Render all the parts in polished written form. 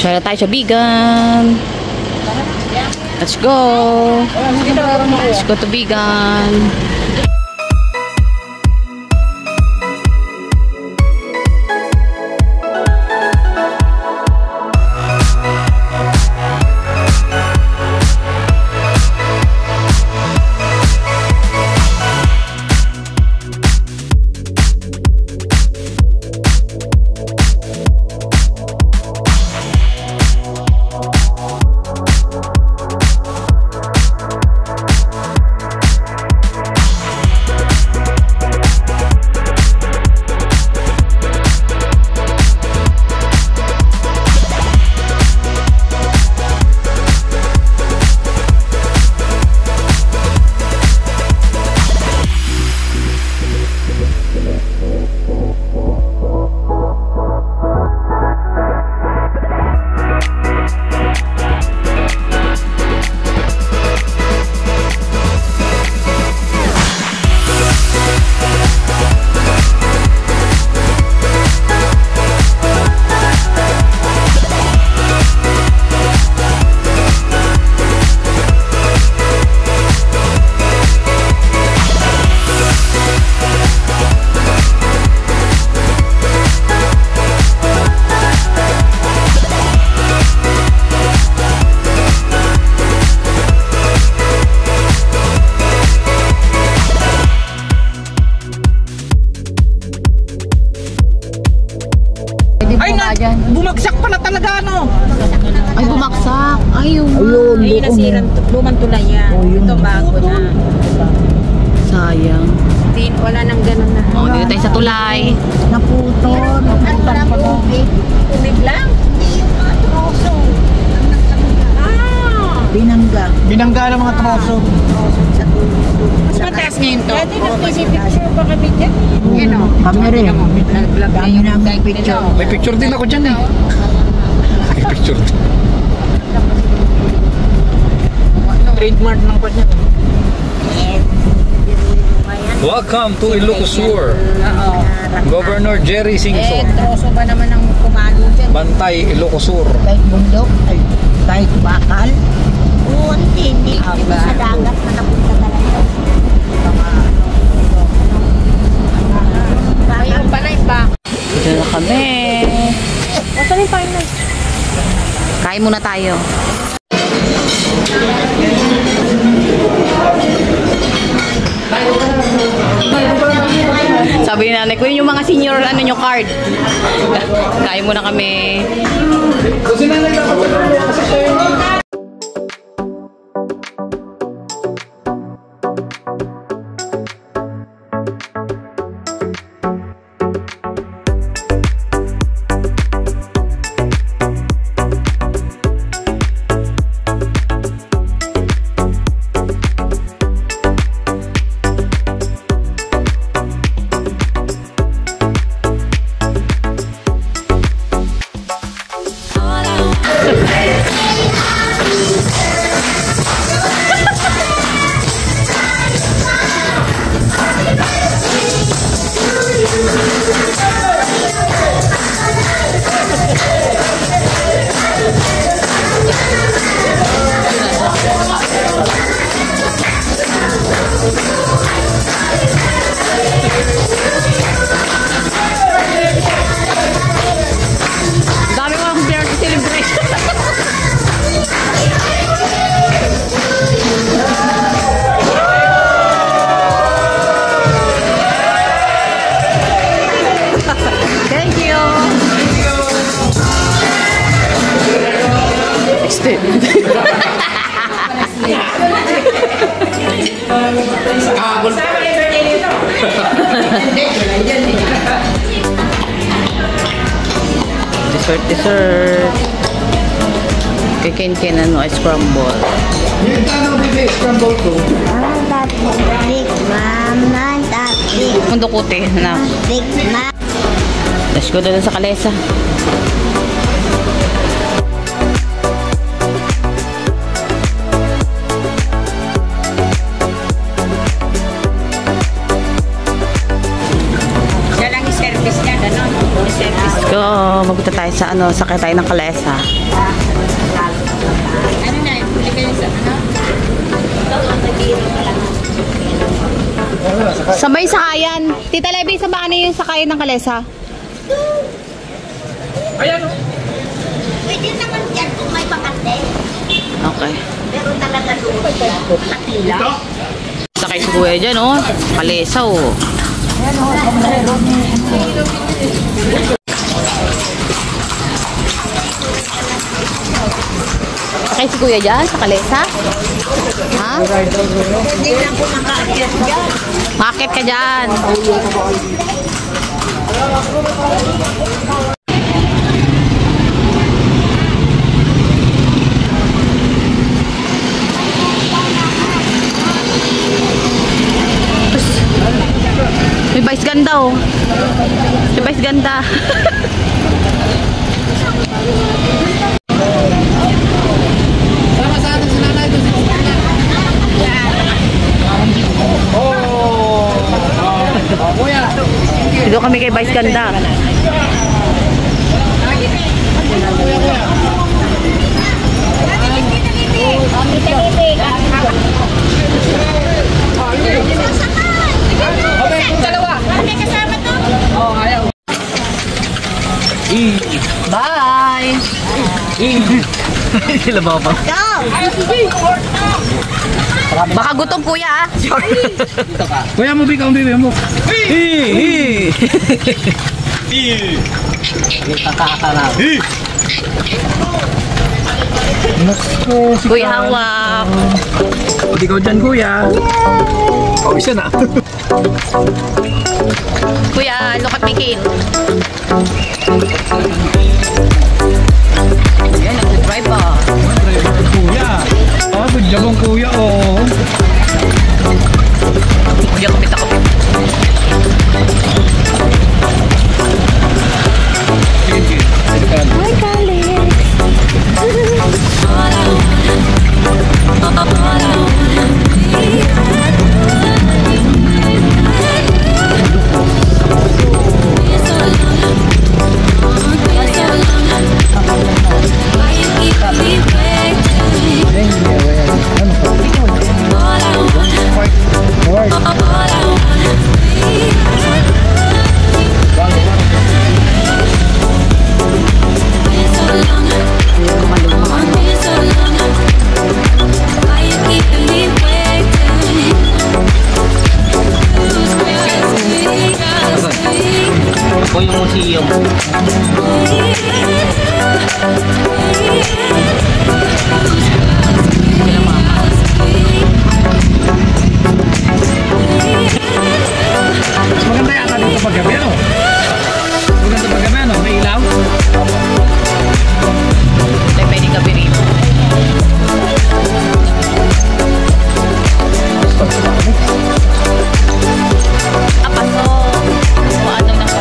Share tayo sa Bigan. Let's go. Let's go to Bigan. Bumagsak pala talaga, ano? Ay, bumaksak. Ayun. Ayun, nasirang lumang tulay yan. Ito bago na. Sayang. Wala nang ganun na. Oh, dito tayo sa tulay. Naputol. Tubig lang. Binangga. Binangga ng mga troso. Mas mataas ngayon to. Pwede nag-picture pa kami dyan. Yan o. Kami rin. Nag-vlog na yung picture. May picture din ako dyan eh. May picture din. Trademark ng pa niya. Welcome to Ilocosur. Governor Jerry Singson. Troso ba naman ang kumalo dyan? Bantay, Ilocosur. Kahit bundok, kahit bakal. Oo, hindi sa dagat na napunta talaga. Ayun pala yung back. Dito na kami. Saan yung final? Kain muna tayo. Sabi ni nanay ko, yun yung mga senior ano nyo card. Kain muna kami. Dami ko akong party celebration. Thank you. Dessert. Kay Ken ano, scramble. Yung tanong din scramble ko. Mundo kote na. Let's go doon sa kalesa. Siya lang i-service niya, gano'n. I-service. Let's go. Magpunta tayo sa ano, sakay tayo ng kalesa. Sa may sakayan. Tita Levy, sa paano yung sakayan ng Kalesa? Ayan o. Pwede naman dyan kung may pakate. Okay. Pero talaga doon. Katila. Sakay si Kuya dyan, oh. Kalesa, oh. Sakay si Kuya dyan sa Kalesa? Ha? Hindi na ako makaakyat dyan. Bakit ka dyan? May vice ganda, oh. May vice ganda. Dito kami kay Vice Ganda. Bye! Sila ba pa? Baka gutom kuya, ah. Kuya mo bigay ang bibig mo. Kuya hawak. Hindi ka dyan kuya. Oh, isa na. Kuya, look at my cane. Yan, nag-drive ah. Kuya. Oh, good job ang kuya oh. Hindi ako pita ko. Hi, Kale. O yung museum. Maganda yata dito paggabi ano? Maganda paggabi ano? May ilaw? Ay, pwede gabi rito. Paso. Ano na ko?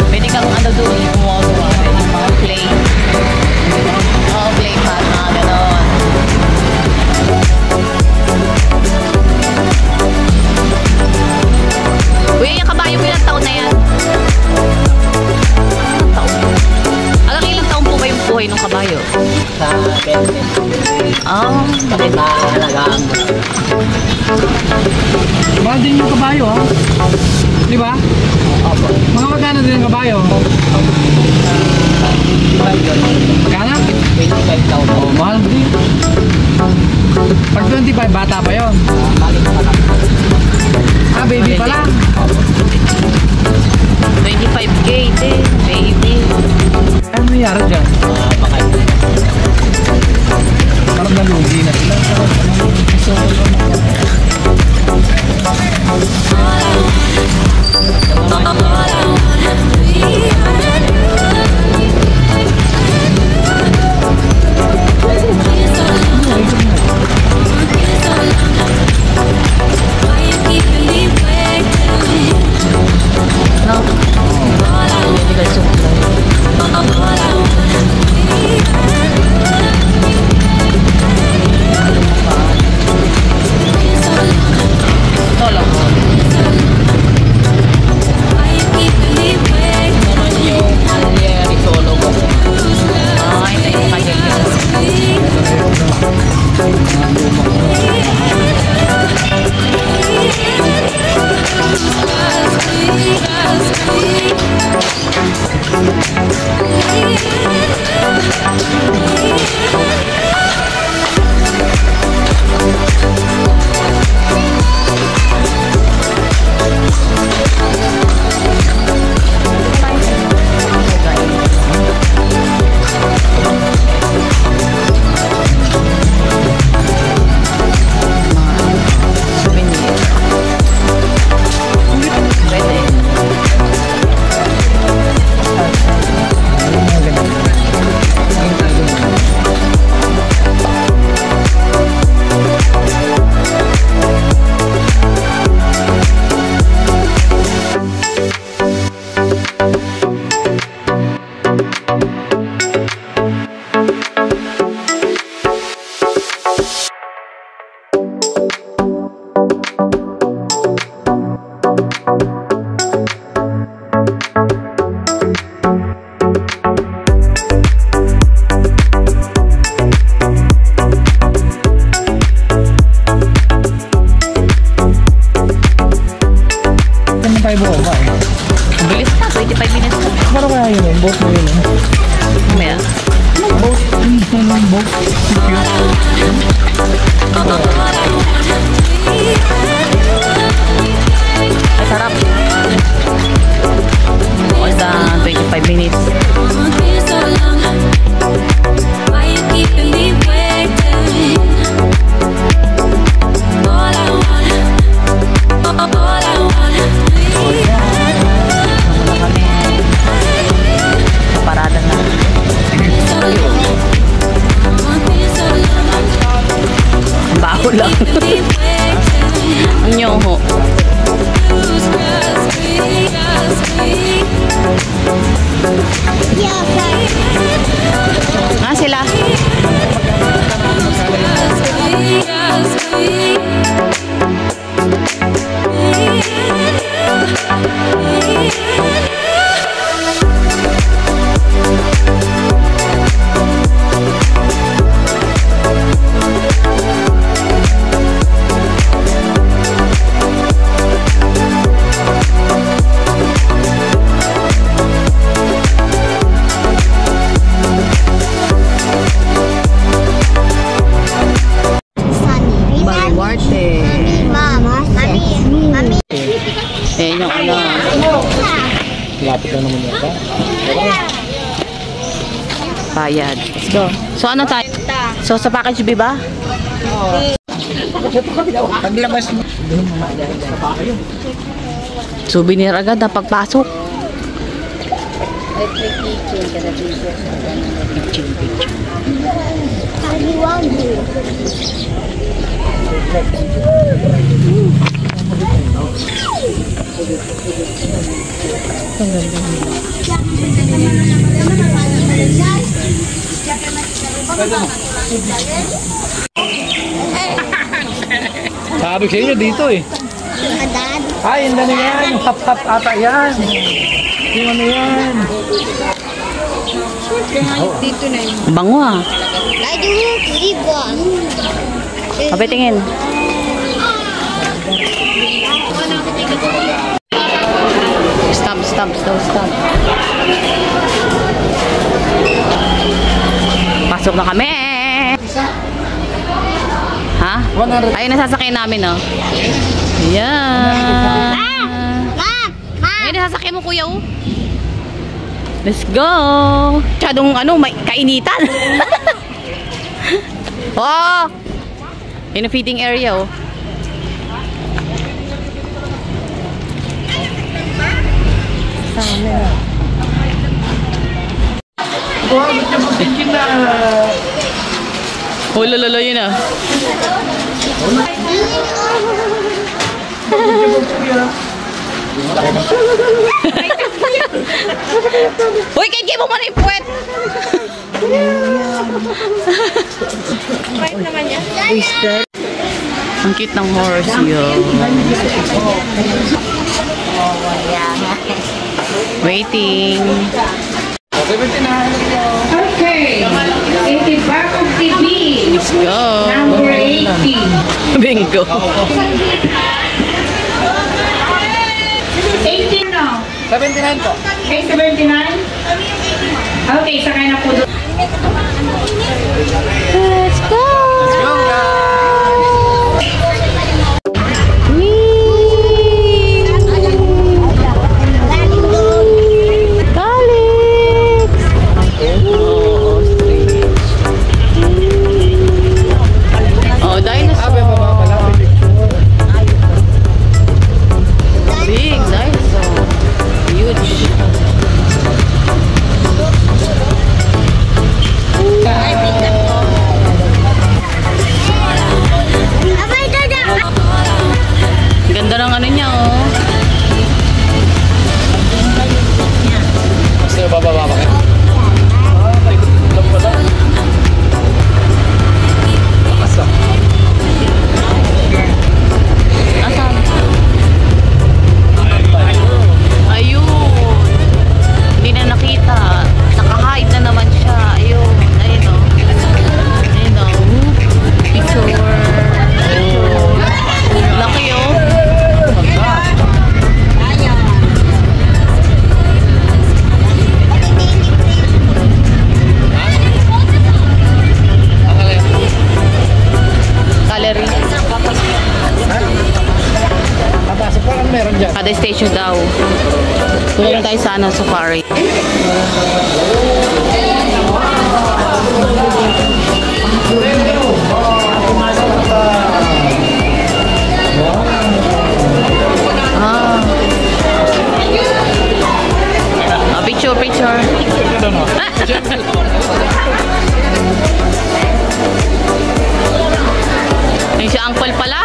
Pwede kang ano doon, gumawa yung mga play. Oh, play pad, mga ganon. Kuya, yung kabayo mo ilang taon na yan? Ilang taon? Alam, ilang taon po ba yung buhay ng kabayo? Sa 20. Oh, Bakit mahalagaan mo? Mahal din yung kabayo ha? Di ba? Opo. Mga magkano din yung kabayo? 25 yun. Magkano? 25,000. Oh, mahal din. Pag 25, bata pa yun. Balik pa lang. Ah, baby pa lang. 25K din, baby. Ano nangyari dyan? Bakit? Parang nalugi na sila. mo ba? Ang bilis na, 25 minutes na. Paano kaya yun? Boat mo yun. Mamaya. Boat? Anong boat? Ay, sarap. All done, 25 minutes. Parada na. Ang baho lang. Ang nyoho. Nga sila. Eh, yung ano. Lapit lang naman yata. Bayad. Let's go. So, ano tayo? So, sa package B ba? Paglabas mo. Souvenir agad na pagpasok. Sabi sa inyo dito eh. Ay, hindi na yan. Yung hap-hap ata yan. Yung ano yan. Dito na yun. Bango ah. Papitingin. Stop. Pasok na kami. Ha? Ayun nasasakay namin, oh. Ayan. Ayun nasasakay mo, kuya, oh. Let's go. Masyadong, may kainitan. Oh. Ayun ang feeding area, oh. Oh, lolo yun ah. Uy, kaya mo muna yung puwet. Right naman yan. Ang cute ng horse yun. Waiting. Okay. In the back of the B. Let's go. Number 80. Bingo. 18 now. 79 po. Okay, 79? Okay, sakay na po doon. Let's go. Let's go, guys. Jurassic Park, ano meron dyan? Kada station daw. Tulad tayo sa ano, safari. Picture. Ay, si Uncle pala.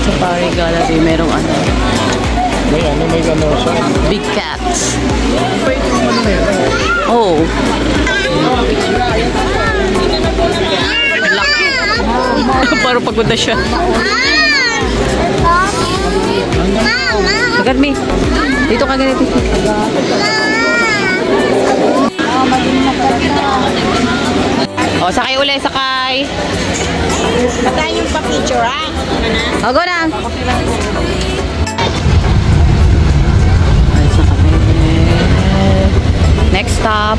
Safari Gallery, merong ano. May ano siya. Big cats. Oh. Laki. Parang pagod na siya. Agad, Mi. Dito ka ganito. Oh, sakay uli, sakay. Patayin yung pa-picture, ha? Oh, go na. Next stop.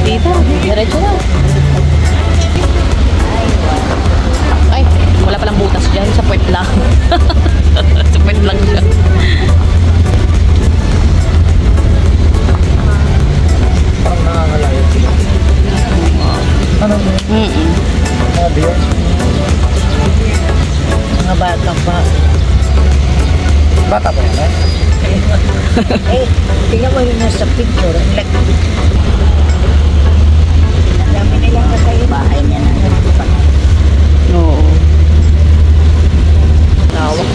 Dito, diretso na. Ay, wala palang butas dyan. Sa puwet lang. Sa puwet lang siya. Parang nakakalayo. Ano? Mga bata pa. Bata pa yan, eh? Eh, tingnan mo yun nasa picture. Ang dami nilang kasayo bahay niya na. Oo. Lawak.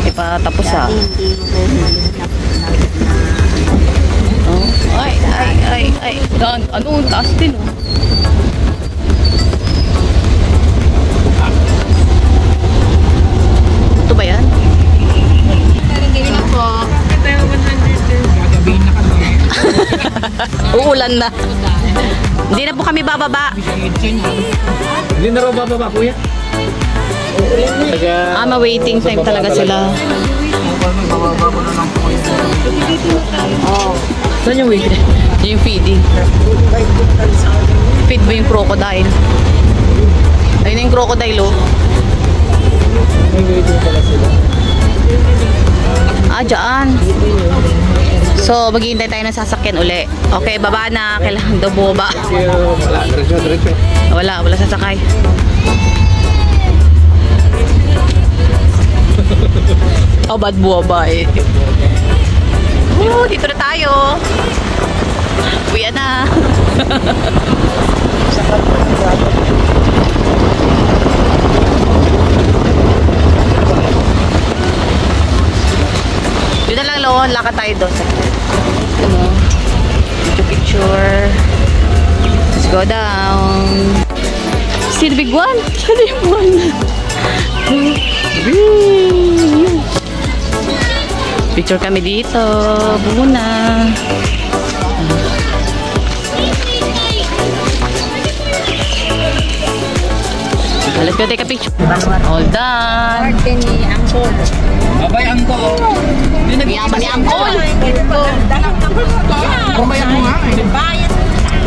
Di pa tapos ah. Oh. Ay. Dan, ano? Taas din oh. Ito ba yan? Ito po. Gagabihin na kami. Uulan na. Hindi na po kami bababa. Hindi na raw bababa, kuya. Ma-waiting time talaga sila. Oh. Saan yung waiting? Yung feeding. Feed mo yung crocodile. Ayun na yung crocodile oh. May waiting pala sila. Ah, dyan. So, maghihintay tayo ng sasakyan uli. Okay, baba na. Kailangan daw bumaba. Wala, diretso. Wala sasakay. Oh, ba't bumaba eh? Dito na tayo. Uwi na. Yun na lang, Lon. Lakad tayo doon. Ano? Picture. Let's go down. See the big one? See the big one. Picture kami dito. Muna. Let's go take a picture. All done. Parte ni Angkol. Babay, Angkol. Yaman ni Angkol. Kumayan mo nga eh. Bayad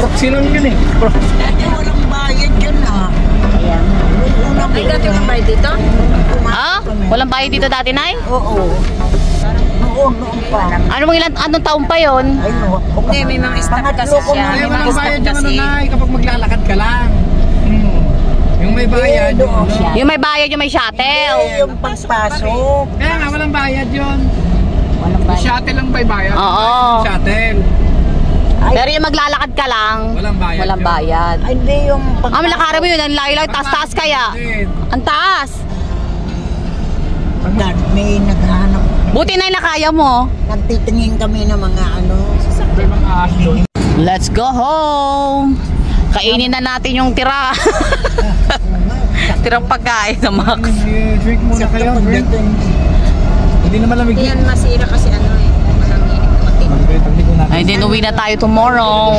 Proxy lang yun eh. Walang bayad yun ah. Kaya nga. May dati ng bayad dito? Ah? Walang bayad dito dati, Nay? Oo. Noon pa. Anong taon pa yon? Ay, no. Hindi, may mga stop kasi siya. Ay, May mga walang stop bayad yung ano kasi. na kapag maglalakad ka lang. Yung may bayad. doon siya. Yung may bayad, yung may shuttle. Yung pagpasok. Kaya nga, walang bayad yun. Walang Yung bayad. shuttle lang may bayad. Oo. Shuttle. Pero yung maglalakad ka lang, Walang bayad walang yun. bayad. Ay, hindi yung Ah, malakara mo yun, ang layo-layo, taas-taas kaya. Ang taas. Dad, may naghahanap. Buti na yung nakaya mo. Nagtitingin kami ng mga ano. May mga ahas doon. Let's go home. Kainin na natin yung tira. Tirang pagkain na Max. Drink muna kayo. Drink. Hindi naman lamig. Yan masira kasi ano eh. Walang init na matindi. Ay, then uwi na tayo tomorrow.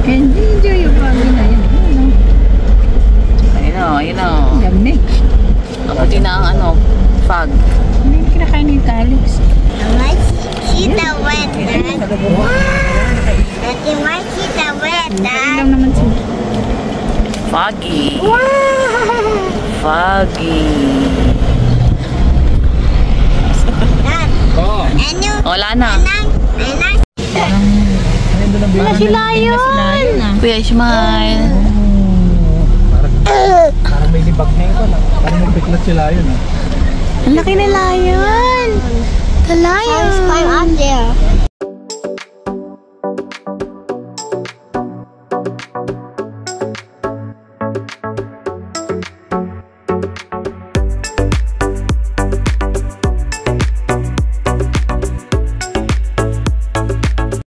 Hindi, enjoy yung bagay na yan. Ayun o. Dami. Abuti na ang ano, fog. Hindi kinakain yung calyx. Cheetah wet, Dad. Daddy, why cheetah wet, Dad? Ilang naman sila. Foggy. Foggy. Dad, Oo. ano? Wala na. Anang? Wala si Lion. Kuya Ismail. Parang may libag na yun. Parang may biglat sila yun. Ang laki na Lion. The Lion. Climb up there.